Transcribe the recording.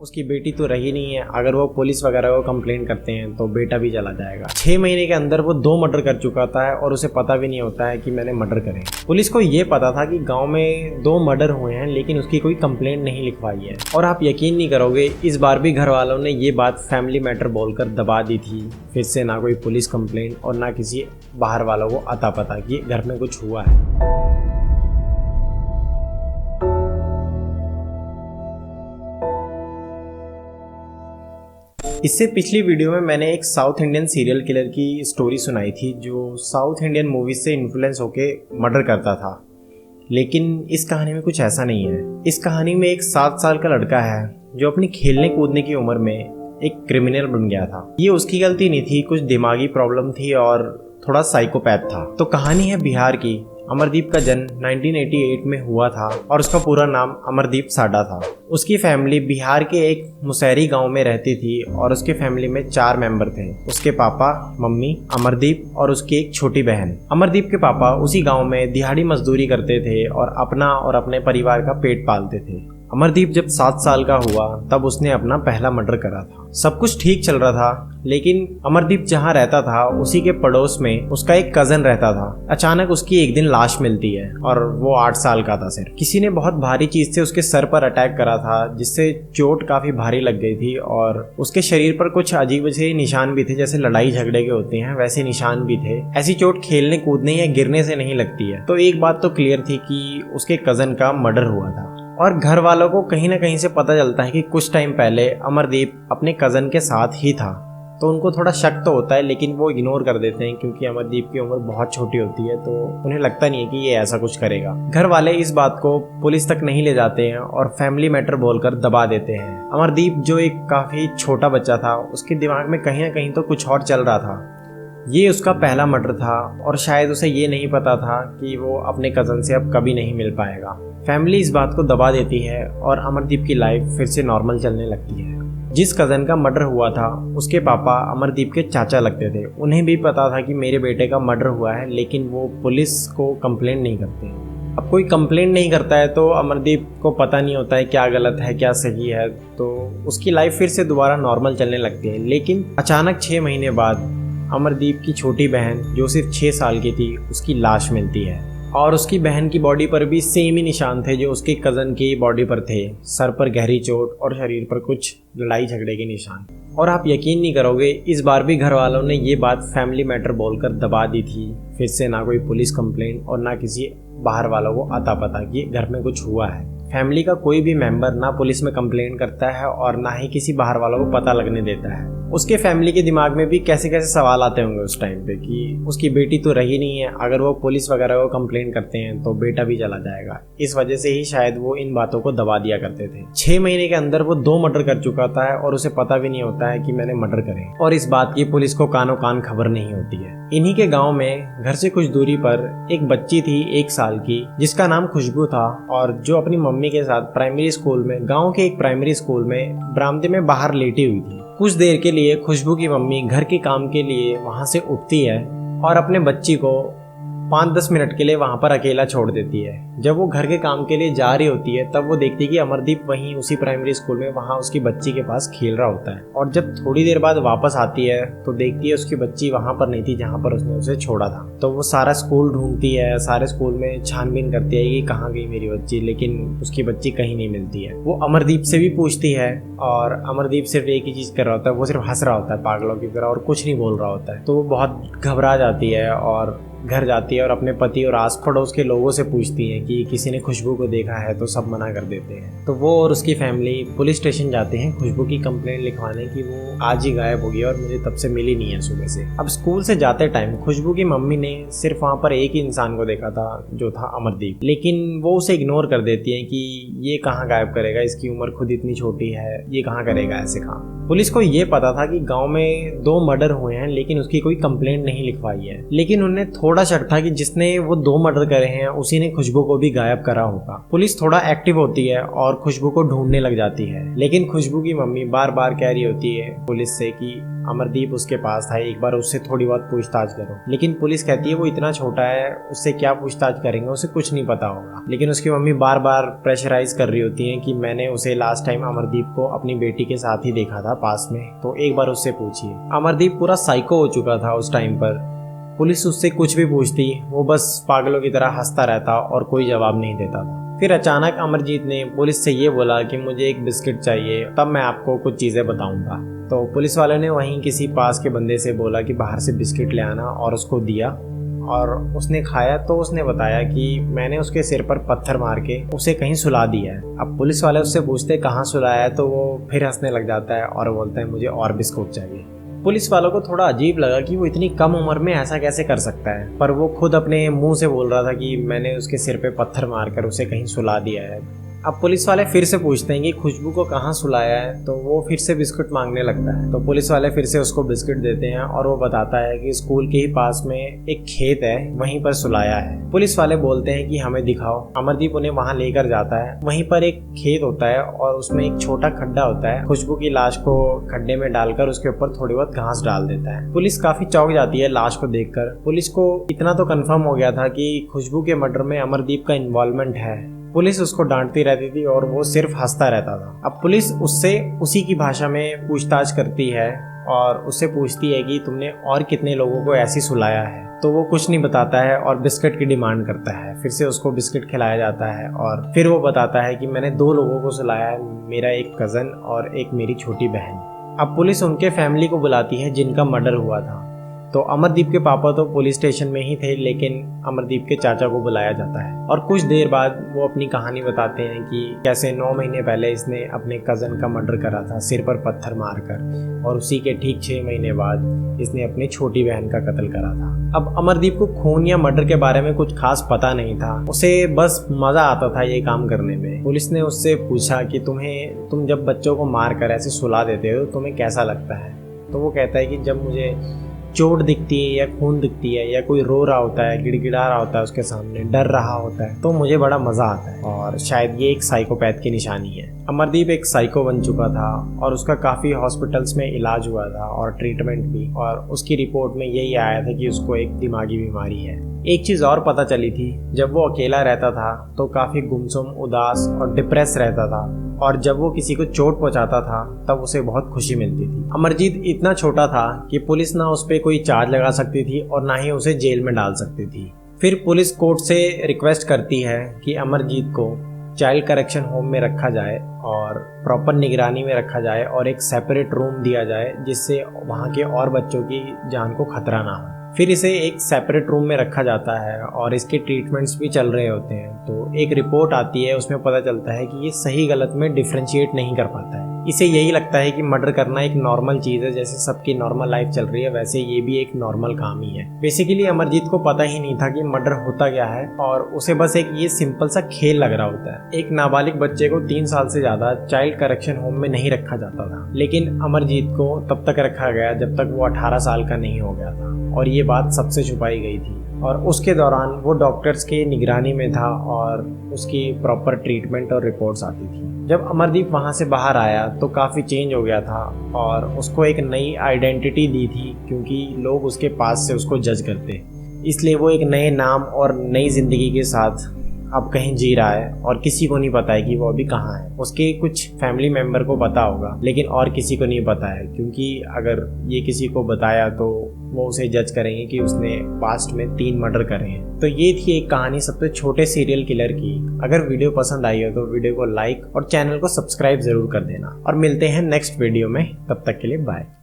उसकी बेटी तो रही नहीं है। अगर वो पुलिस वगैरह को कंप्लेन करते हैं तो बेटा भी चला जाएगा। 6 महीने के अंदर वो 2 मर्डर कर चुका था और उसे पता भी नहीं होता है कि मैंने मर्डर करे। पुलिस को ये पता था कि गांव में 2 मर्डर हुए हैं, लेकिन उसकी कोई कंप्लेंट नहीं लिखवाई है। और आप यकीन नहीं करोगे, इस बार भी घर वालों ने ये बात फैमिली मैटर बोलकर दबा दी थी। फिर से ना कोई पुलिस कंप्लेंट और ना किसी बाहर वालों को अता पता कि घर में कुछ हुआ है। इससे पिछली वीडियो में मैंने एक साउथ इंडियन सीरियल किलर की स्टोरी सुनाई थी जो साउथ इंडियन मूवीज से इन्फ्लुएंस होके मर्डर करता था। लेकिन इस कहानी में कुछ ऐसा नहीं है। इस कहानी में एक 7 साल का लड़का है जो अपनी खेलने कूदने की उम्र में एक क्रिमिनल बन गया था। ये उसकी गलती नहीं थी, कुछ दिमागी प्रॉब्लम थी और थोड़ा साइकोपैथ था। तो कहानी है बिहार की। अमरदीप का जन्म 1988 में हुआ था और उसका पूरा नाम अमरदीप साडा था। उसकी फैमिली बिहार के एक मुसहरी गांव में रहती थी और उसके फैमिली में 4 मेंबर थे। उसके पापा, मम्मी, अमरदीप और उसकी एक छोटी बहन। अमरदीप के पापा उसी गांव में दिहाड़ी मजदूरी करते थे और अपना और अपने परिवार का पेट पालते थे। अमरदीप जब 7 साल का हुआ तब उसने अपना पहला मर्डर करा था। सब कुछ ठीक चल रहा था, लेकिन अमरदीप जहाँ रहता था उसी के पड़ोस में उसका एक कजन रहता था। अचानक उसकी एक दिन लाश मिलती है और वो 8 साल का था सिर्फ। किसी ने बहुत भारी चीज से उसके सर पर अटैक करा था, जिससे चोट काफी भारी लग गई थी और उसके शरीर पर कुछ अजीब से निशान भी थे, जैसे लड़ाई झगड़े के होते हैं वैसे निशान भी थे। ऐसी चोट खेलने कूदने या गिरने से नहीं लगती है। तो एक बात तो क्लियर थी कि उसके कजन का मर्डर हुआ था। और घर वालों को कहीं ना कहीं से पता चलता है कि कुछ टाइम पहले अमरदीप अपने कजन के साथ ही था। तो उनको थोड़ा शक तो होता है, लेकिन वो इग्नोर कर देते हैं क्योंकि अमरदीप की उम्र बहुत छोटी होती है, तो उन्हें लगता नहीं है कि ये ऐसा कुछ करेगा। घर वाले इस बात को पुलिस तक नहीं ले जाते हैं और फैमिली मैटर बोलकर दबा देते हैं। अमरदीप जो एक काफी छोटा बच्चा था, उसके दिमाग में कहीं ना कहीं तो कुछ और चल रहा था। ये उसका पहला मर्डर था और शायद उसे ये नहीं पता था कि वो अपने कजन से अब कभी नहीं मिल पाएगा। फैमिली इस बात को दबा देती है और अमरदीप की लाइफ फिर से नॉर्मल चलने लगती है। जिस कजन का मर्डर हुआ था उसके पापा अमरदीप के चाचा लगते थे। उन्हें भी पता था कि मेरे बेटे का मर्डर हुआ है, लेकिन वो पुलिस को कंप्लेंट नहीं करते। अब कोई कंप्लेंट नहीं करता है तो अमरदीप को पता नहीं होता है क्या गलत है क्या सही है, तो उसकी लाइफ फिर से दोबारा नॉर्मल चलने लगती है। लेकिन अचानक 6 महीने बाद अमरदीप की छोटी बहन जो सिर्फ 6 साल की थी, उसकी लाश मिलती है और उसकी बहन की बॉडी पर भी सेम ही निशान थे जो उसके कज़न की बॉडी पर थे। सर पर गहरी चोट और शरीर पर कुछ लड़ाई झगड़े के निशान। और आप यकीन नहीं करोगे, इस बार भी घर वालों ने ये बात फैमिली मैटर बोलकर दबा दी थी। फिर से ना कोई पुलिस कंप्लेंट और ना किसी बाहर वालों को अता पता कि घर में कुछ हुआ है। फैमिली का कोई भी मेंबर ना पुलिस में कंप्लेंट करता है और ना ही किसी बाहर वालों को पता लगने देता है। उसके फैमिली के दिमाग में भी कैसे कैसे सवाल आते होंगे उस टाइम पे कि उसकी बेटी तो रही नहीं है। अगर वो पुलिस वगैरह को कंप्लेंट करते हैं तो बेटा भी चला जाएगा। इस वजह से ही शायद वो इन बातों को दबा दिया करते थे। 6 महीने के अंदर वो 2 मर्डर कर चुका था और उसे पता भी नहीं होता है कि मैंने मर्डर करे, और इस बात की पुलिस को कानो कान खबर नहीं होती है। इन्हीं के गाँव में घर से कुछ दूरी पर एक बच्ची थी 1 साल की, जिसका नाम खुशबू था और जो अपनी मम्मी के साथ प्राइमरी स्कूल में, गांव के एक प्राइमरी स्कूल में बरामदे में बाहर लेटी हुई थी। कुछ देर के लिए खुशबू की मम्मी घर के काम के लिए वहां से उठती है और अपने बच्ची को 5-10 मिनट के लिए वहां पर अकेला छोड़ देती है। जब वो घर के काम के लिए जा रही होती है तब वो देखती है कि अमरदीप वहीं उसी प्राइमरी स्कूल में वहां उसकी बच्ची के पास खेल रहा होता है। और जब थोड़ी देर बाद वापस आती है तो देखती है उसकी बच्ची वहां पर नहीं थी जहां पर उसने उसे छोड़ा था। तो वो सारा स्कूल ढूंढती है, सारे स्कूल में छानबीन करती है कि कहाँ गई मेरी बच्ची, लेकिन उसकी बच्ची कहीं नहीं मिलती है। वो अमरदीप से भी पूछती है और अमरदीप सिर्फ एक ही चीज कर रहा होता है, वो सिर्फ हंस रहा होता है पागलों की तरह और कुछ नहीं बोल रहा होता है। तो वो बहुत घबरा जाती है और घर जाती है और अपने पति और आस पड़ोस के लोगों से पूछती है कि किसी ने खुशबू को देखा है, तो सब मना कर देते हैं। तो वो और उसकी फैमिली पुलिस स्टेशन जाते हैं खुशबू की कंप्लेंट लिखवाने की वो आज ही गायब हो गई और मुझे तब से मिली नहीं है सुबह से। अब स्कूल से जाते टाइम खुशबू की मम्मी ने सिर्फ वहाँ पर एक ही इंसान को देखा था जो था अमरदीप, लेकिन वो उसे इग्नोर कर देती है कि ये कहाँ गायब करेगा, इसकी उम्र खुद इतनी छोटी है, ये कहाँ करेगा ऐसे काम। पुलिस को ये पता था कि गांव में 2 मर्डर हुए हैं, लेकिन उसकी कोई कंप्लेंट नहीं लिखवाई है। लेकिन उन्हें थोड़ा शक था कि जिसने वो 2 मर्डर करे हैं उसी ने खुशबू को भी गायब करा होगा। पुलिस थोड़ा एक्टिव होती है और खुशबू को ढूंढने लग जाती है, लेकिन खुशबू की मम्मी बार बार कह रही होती है पुलिस से कि अमरदीप उसके पास था, एक बार उससे थोड़ी बहुत पूछताछ करो। लेकिन पुलिस कहती है वो इतना छोटा है, उससे क्या पूछताछ करेंगे, उसे कुछ नहीं पता होगा। लेकिन उसकी मम्मी बार बार प्रेशराइज कर रही होती है कि मैंने उसे लास्ट टाइम अमरदीप को अपनी बेटी के साथ ही देखा था पास में, तो एक बार उससे पूछिए। अमरदीप पूरा साइको हो चुका था उस टाइम पर। पुलिस उससे कुछ भी पूछती वो बस पागलों की तरह हंसता रहता और कोई जवाब नहीं देता था। फिर अचानक अमरजीत ने पुलिस से ये बोला कि मुझे एक बिस्किट चाहिए, तब मैं आपको कुछ चीज़ें बताऊंगा। तो पुलिस वाले ने वहीं किसी पास के बंदे से बोला कि बाहर से बिस्किट ले आना, और उसको दिया और उसने खाया। तो उसने बताया कि मैंने उसके सिर पर पत्थर मार के उसे कहीं सुला दिया है। अब पुलिस वाले उससे पूछते कहाँ सुलाया है, तो वो फिर हंसने लग जाता है और बोलता है मुझे और बिस्कुट चाहिए। पुलिस वालों को थोड़ा अजीब लगा कि वो इतनी कम उम्र में ऐसा कैसे कर सकता है, पर वो खुद अपने मुंह से बोल रहा था कि मैंने उसके सिर पे पत्थर मारकर उसे कहीं सुला दिया है। अब पुलिस वाले फिर से पूछते हैं कि खुशबू को कहाँ सुलाया है, तो वो फिर से बिस्कुट मांगने लगता है। तो पुलिस वाले फिर से उसको बिस्कुट देते हैं और वो बताता है कि स्कूल के ही पास में एक खेत है, वहीं पर सुलाया है। पुलिस वाले बोलते हैं कि हमें दिखाओ। अमरदीप उन्हें वहां लेकर जाता है। वहीं पर एक खेत होता है और उसमें एक छोटा खड्डा होता है। खुशबू की लाश को खड्डे में डालकर उसके ऊपर थोड़ी बहुत घास डाल देता है। पुलिस काफी चौंक जाती है लाश को देखकर। पुलिस को इतना तो कंफर्म हो गया था कि खुशबू के मर्डर में अमरदीप का इन्वॉल्वमेंट है। पुलिस उसको डांटती रहती थी और वो सिर्फ हंसता रहता था। अब पुलिस उससे उसी की भाषा में पूछताछ करती है और उससे पूछती है कि तुमने और कितने लोगों को ऐसी सुलाया है। तो वो कुछ नहीं बताता है और बिस्किट की डिमांड करता है। फिर से उसको बिस्किट खिलाया जाता है और फिर वो बताता है कि मैंने 2 लोगों को सुलाया है, मेरा एक कज़न और एक मेरी छोटी बहन। अब पुलिस उनके फैमिली को बुलाती है जिनका मर्डर हुआ था। तो अमरदीप के पापा तो पुलिस स्टेशन में ही थे, लेकिन अमरदीप के चाचा को बुलाया जाता है और कुछ देर बाद वो अपनी कहानी बताते हैं कि कैसे 9 महीने पहले इसने अपने कज़न का मर्डर करा था सिर पर पत्थर मारकर, और उसी के ठीक 6 महीने बाद इसने अपनी छोटी बहन का कत्ल करा था। अब अमरदीप को खून या मर्डर के बारे में कुछ खास पता नहीं था, उसे बस मजा आता था ये काम करने में। पुलिस ने उससे पूछा कि तुम जब बच्चों को मार कर ऐसे सुला देते हो तुम्हें कैसा लगता है? तो वो कहता है कि जब मुझे चोट दिखती है या खून दिखती है या कोई रो रहा होता है, गिड़गिड़ा रहा होता है उसके सामने, डर रहा होता है, तो मुझे बड़ा मजा आता है। और शायद ये एक साइकोपैथ की निशानी है। अमरदीप एक साइको बन चुका था और उसका काफ़ी हॉस्पिटल्स में इलाज हुआ था और ट्रीटमेंट भी, और उसकी रिपोर्ट में यही आया था कि उसको एक दिमागी बीमारी है। एक चीज़ और पता चली थी, जब वो अकेला रहता था तो काफ़ी गुमसुम, उदास और डिप्रेस रहता था, और जब वो किसी को चोट पहुंचाता था तब उसे बहुत खुशी मिलती थी। अमरजीत इतना छोटा था कि पुलिस ना उस पर कोई चार्ज लगा सकती थी और ना ही उसे जेल में डाल सकती थी। फिर पुलिस कोर्ट से रिक्वेस्ट करती है कि अमरजीत को चाइल्ड करेक्शन होम में रखा जाए और प्रॉपर निगरानी में रखा जाए और एक सेपरेट रूम दिया जाए जिससे वहाँ के और बच्चों की जान को खतरा ना हो। फिर इसे एक सेपरेट रूम में रखा जाता है और इसके ट्रीटमेंट्स भी चल रहे होते हैं। तो एक रिपोर्ट आती है, उसमें पता चलता है कि ये सही गलत में डिफ्रेंशिएट नहीं कर पाता है। इसे यही लगता है कि मर्डर करना एक नॉर्मल चीज़ है, जैसे सबकी नॉर्मल लाइफ चल रही है वैसे ये भी एक नॉर्मल काम ही है। बेसिकली अमरजीत को पता ही नहीं था कि मर्डर होता क्या है और उसे बस एक ये सिंपल सा खेल लग रहा होता है। एक नाबालिग बच्चे को 3 साल से ज़्यादा चाइल्ड करेक्शन होम में नहीं रखा जाता था, लेकिन अमरजीत को तब तक रखा गया जब तक वो 18 साल का नहीं हो गया था, और ये बात सबसे छुपाई गई थी। और उसके दौरान वो डॉक्टर्स की निगरानी में था और उसकी प्रॉपर ट्रीटमेंट और रिपोर्ट्स आती थी। जब अमरदीप वहाँ से बाहर आया तो काफ़ी चेंज हो गया था और उसको एक नई आइडेंटिटी दी थी, क्योंकि लोग उसके पास से उसको जज करते, इसलिए वो एक नए नाम और नई ज़िंदगी के साथ अब कहीं जी रहा है और किसी को नहीं पता है कि वो अभी कहाँ है। उसके कुछ फैमिली मेम्बर को पता होगा लेकिन और किसी को नहीं पता है, क्योंकि अगर ये किसी को बताया तो वो उसे जज करेंगे कि उसने पास्ट में 3 मर्डर करे हैं। तो ये थी एक कहानी सबसे छोटे सीरियल किलर की। अगर वीडियो पसंद आई हो तो वीडियो को लाइक और चैनल को सब्सक्राइब जरूर कर देना, और मिलते हैं नेक्स्ट वीडियो में। तब तक के लिए बाय।